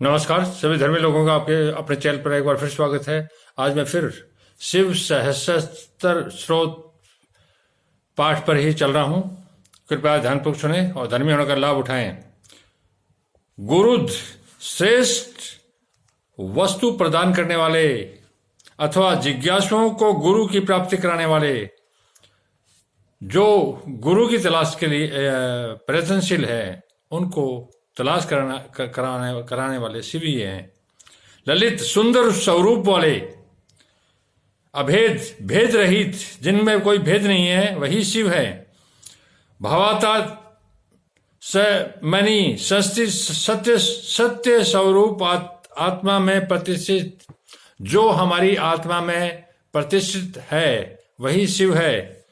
नमस्कार सभी धर्मी लोगों का आपके अपने चैनल पर एक बार फिर स्वागत है। आज मैं फिर शिव सहस्त्र स्रोत पाठ पर ही चल रहा हूं। कृपया ध्यानपूर्वक सुने और धर्मी होने का लाभ उठाएं। गुरुद श्रेष्ठ वस्तु प्रदान करने वाले अथवा जिज्ञासुओं को गुरु की प्राप्ति कराने वाले, जो गुरु की तलाश के लिए प्रयत्नशील है, उनको तलाश कराने वाले शिव ही हैं। ललित सुंदर स्वरूप वाले, अभेद भेद रहित, जिनमें कोई भेद नहीं है, वही शिव है। भावाता मणि सत्य सत्य स्वरूप आत्मा में प्रतिष्ठित, जो हमारी आत्मा में प्रतिष्ठित है, वही शिव है।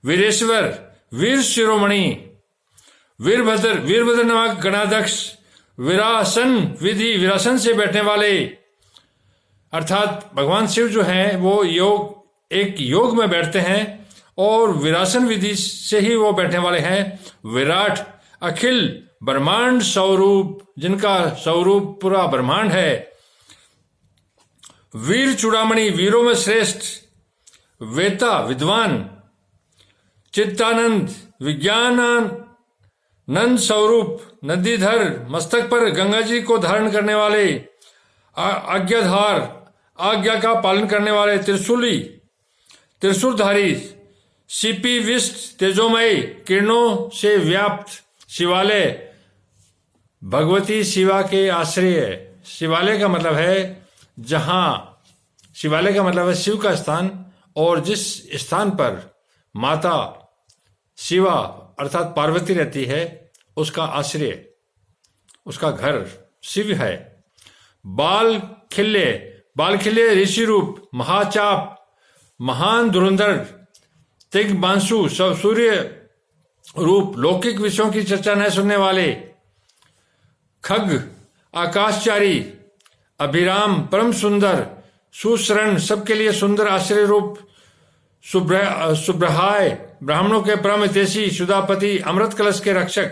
वीरेश्वर वीर शिरोमणि, वीरभद्र नामक गणाध्यक्ष, विरासन विधि, विरासन से बैठने वाले, अर्थात भगवान शिव जो हैं वो एक योग में बैठते हैं और विरासन विधि से ही वो बैठने वाले हैं। विराट अखिल ब्रह्मांड स्वरूप, जिनका स्वरूप पूरा ब्रह्मांड है। वीर चूड़ामणि, वीरों में श्रेष्ठ, वेता विद्वान, चित्तानंद विज्ञान नंद स्वरूप, नदीधर, मस्तक पर गंगा जी को धारण करने वाले, आज्ञाधार, आज्ञा का पालन करने वाले, त्रिशूलधारी, सीपी विष्ट, तेजोमय किरणों से व्याप्त, शिवालय भगवती शिवा के आश्रय। शिवालय का मतलब है शिवालय का मतलब है शिव का स्थान, और जिस स्थान पर माता शिवा अर्थात पार्वती रहती है, उसका आश्रय, उसका घर शिव है। बाल खिल्ले ऋषि रूप, महाचाप, महान धुरंधर, तिग्मांशु, सूर्य रूप, लौकिक विषयों की चर्चा न सुनने वाले, खग आकाशचारी, अभिराम परम सुंदर, सुशरण सबके लिए सुंदर आश्रय रूप, सुब्रहाय ब्राह्मणों के परम हितैषी, सुधापति अमृत कलश के रक्षक,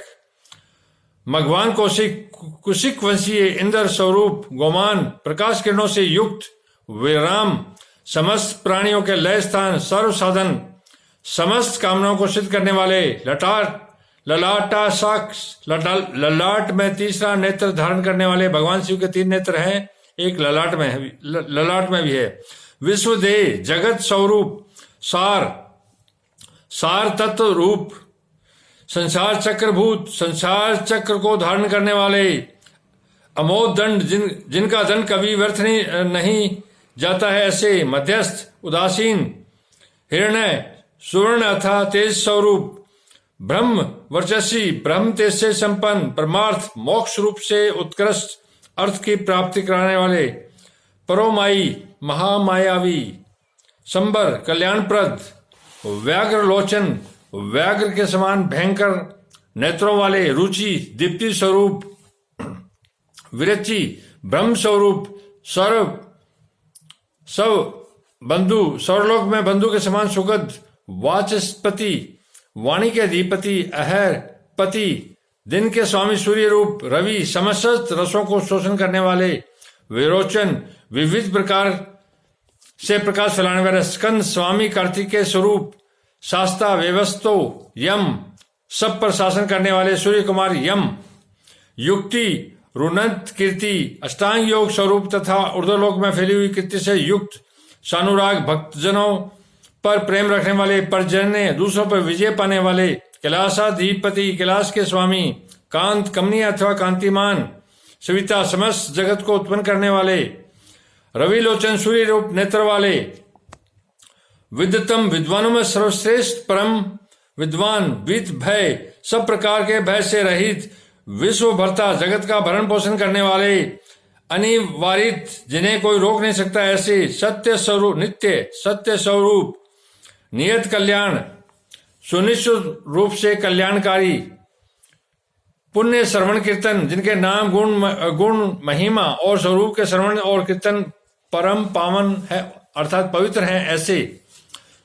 मघवान कुशिक वंशीय, इंद्र स्वरूप, गोमान प्रकाश किरणों से युक्त, विराम समस्त प्राणियों के लय स्थान, सर्व साधन, समस्त कामनाओं को सिद्ध करने वाले, ललाट में तीसरा नेत्र धारण करने वाले। भगवान शिव के 3 नेत्र हैं, एक ललाट में भी है। विश्वदेह जगत स्वरूप, सार तत्व रूप, संसार चक्रभूत, संसार चक्र को धारण करने वाले, अमोघ दंड, जिनका दंड कभी व्यर्थ नहीं जाता है, ऐसे मध्यस्थ, उदासीन, हिरण्य सुवर्ण अथा तेज स्वरूप, ब्रह्म वर्चस्वी, ब्रह्म तेज से संपन्न, परमार्थ मोक्ष रूप से उत्कृष्ट अर्थ की प्राप्ति कराने वाले, परोमाई महामायावी, संबर कल्याणप्रद, व्याघ्र लोचन, व्याघ्र के समान भयंकर नेत्रों वाले, रुचि दीप्ति स्वरूप, विरचि ब्रह्म स्वरूप, सब बंधु, सर्वलोक में बंधु के समान सुगध, वाचस्पति वाणी के अधिपति, अहर पति, दिन के स्वामी सूर्य रूप, रवि समस्त रसों को शोषण करने वाले, विरोचन विविध प्रकार से प्रकाश फैलाने वाले, स्कंद स्वामी कार्तिकेय स्वरूप, शास्ता व्यवस्थो, यम सब पर शासन करने वाले, सूर्य कुमार यम, युक्ति रुनंत कीर्ति, अष्टांग योग स्वरूप तथा ऊर्ध्वलोक में फैली हुई कीर्ति से युक्त, सानुराग भक्तजनों पर प्रेम रखने वाले, परजन्य दूसरों पर विजय पाने वाले, कैलासाधिपति कैलाश के स्वामी, कांत कमनीय अथवा कांतिमान, सविता समस्त जगत को उत्पन्न करने वाले, रवि लोचन सूर्य रूप नेत्र वाले, विद्यतम विद्वानों में सर्वश्रेष्ठ परम विद्वान, विद भय सब प्रकार के भय से रहित, विश्व भरता जगत का भरण पोषण करने वाले, अनिवारित जिन्हें कोई रोक नहीं सकता, ऐसे सत्य स्वरूप, नित्य सत्य स्वरूप, नियत कल्याण, सुनिश्चित रूप से कल्याणकारी, पुण्य श्रवण कीर्तन, जिनके नाम गुण महिमा और स्वरूप के श्रवण और कीर्तन परम पावन है अर्थात पवित्र हैं, ऐसे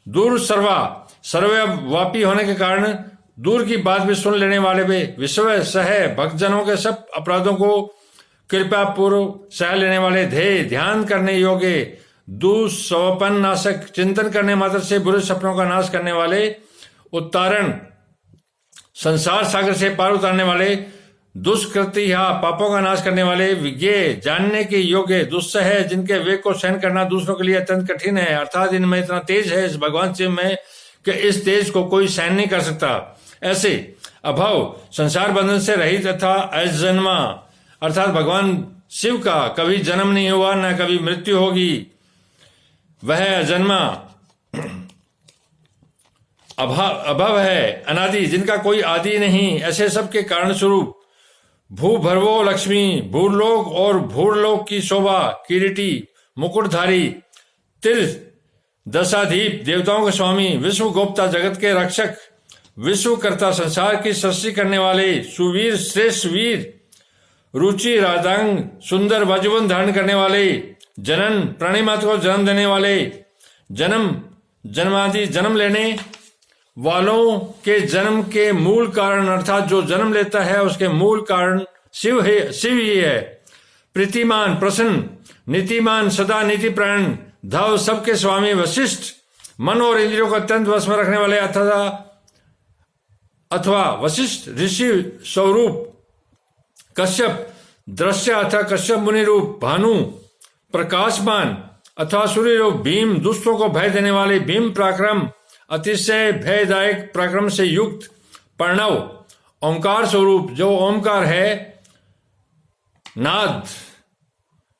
दूर सर्वव्यापी होने के कारण दूर की बात भी सुन लेने वाले वे, विश्व सह भक्तजनों के सब अपराधों को कृपा पूर्व सह लेने वाले, ध्येय ध्यान करने योग्य, दुस्वपन नाशक, चिंतन करने मात्र से बुरे सपनों का नाश करने वाले, उत्तारण संसार सागर से पार उतारने वाले, दुष्कृतिहा पापों का नाश करने वाले, विज्ञेय जानने के योग्य, दुस्सह जिनके वेग को सहन करना दूसरों के लिए अत्यंत कठिन है, अर्थात इनमें इतना तेज है इस भगवान शिव में कि इस तेज को कोई सहन नहीं कर सकता। ऐसे अभाव संसार बंधन से रहित तथा अजन्मा, अर्थात भगवान शिव का कभी जन्म नहीं हुआ न कभी मृत्यु होगी, वह अजन्मा अभव है, अनादि जिनका कोई आदि नहीं, ऐसे सब के कारण स्वरूप भूभर्वो लक्ष्मी, भूलोक और भूलोक की शोभा, किरीटी मुकुटधारी, तीर्थ दशाधीप, देवताओं के स्वामी, विश्व गोप्ता, जगत के रक्षक, विश्वकर्ता, संसार की सृष्टि करने वाले, सुवीर श्रेष्ठ वीर, रुचि राधांग, सुंदर वजवन धारण करने वाले, जनन प्राणिमात्र को जन्म देने वाले, जन्मादि जन्म लेने वालों के जन्म के मूल कारण, अर्थात जो जन्म लेता है उसके मूल कारण शिव ही है। प्रीतिमान प्रसन्न, नीतिमान सदा नीतिप्राण, धव सबके स्वामी, वशिष्ठ मन और इंद्रियों को अत्यंत वश में रखने वाले अथवा वशिष्ठ ऋषि स्वरूप, कश्यप दृश्य अथवा कश्यप मुनि रूप, भानु प्रकाशमान अथवा सूर्य रूप, भीम दुष्टों को भय देने वाले, भीम पराक्रम अतिशय भयदायक पराक्रम से युक्त, प्रणव ओंकार स्वरूप, जो ओंकार है नाद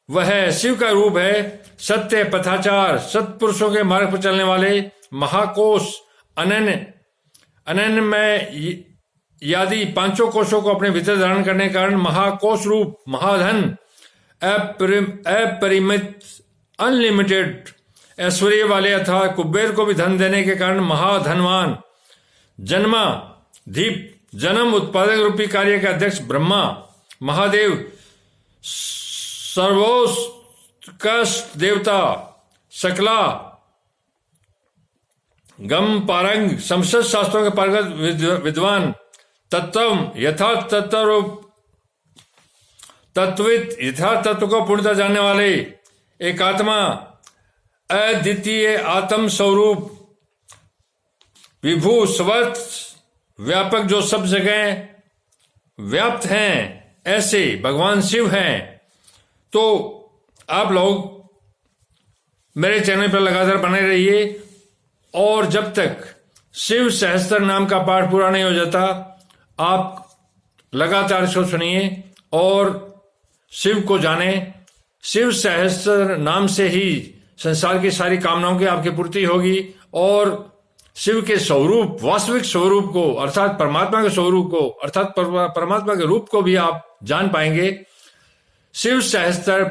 वह शिव का रूप है, सत्य पथाचार सत्पुरुषों के मार्ग पर चलने वाले, महाकोश अनन्य में यादि पांचों कोशों को अपने भीतर धारण करने के कारण महाकोश रूप, महाधन अपरिमित अनलिमिटेड ऐश्वर्य वाले अथवा कुबेर को भी धन देने के कारण महाधनवान, जन्मा दीप जन्म उत्पादक रूपी कार्य के अध्यक्ष ब्रह्मा, महादेव सर्वोत्कृष्ट देवता, सकला गम पारंग समस्त शास्त्रों के पारंगत विद्वान, तत्व यथार्थ तत्वित यथार्थ तत्व को पूर्णतः जानने वाले, एक आत्मा अद्वितीय आत्म स्वरूप, विभू स्वत व्यापक जो सब जगह व्याप्त हैं, ऐसे भगवान शिव हैं। तो आप लोग मेरे चैनल पर लगातार बने रहिए और जब तक शिव सहस्त्र नाम का पाठ पूरा नहीं हो जाता आप लगातार इसको सुनिए और शिव को जाने। शिव सहस्त्र नाम से ही संसार की सारी कामनाओं की आपकी पूर्ति होगी और शिव के स्वरूप वास्तविक स्वरूप को अर्थात परमात्मा के स्वरूप को अर्थात परमात्मा के रूप को भी आप जान पाएंगे शिव सहस्त्र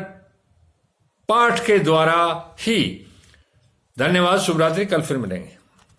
पाठ के द्वारा ही। धन्यवाद, शुभ रात्रि, कल फिर मिलेंगे।